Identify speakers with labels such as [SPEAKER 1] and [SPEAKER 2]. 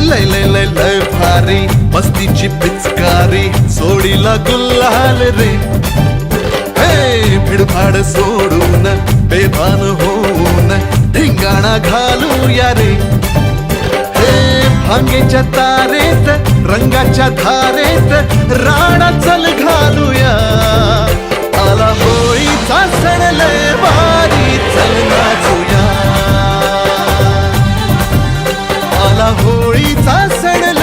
[SPEAKER 1] लय लय लय लय भारी मस्तीची पिचकारी सोडीला गुल्हाल रे. हे भिडभाड सोडून बेभान होऊन धिंगाणा घालूया रे. हे भांगेच्या तारेत रंगाच्या धारेत राणा चल घालूया. आला होळीचा सण लय भारी चल नाचूया. आला होळीचा सण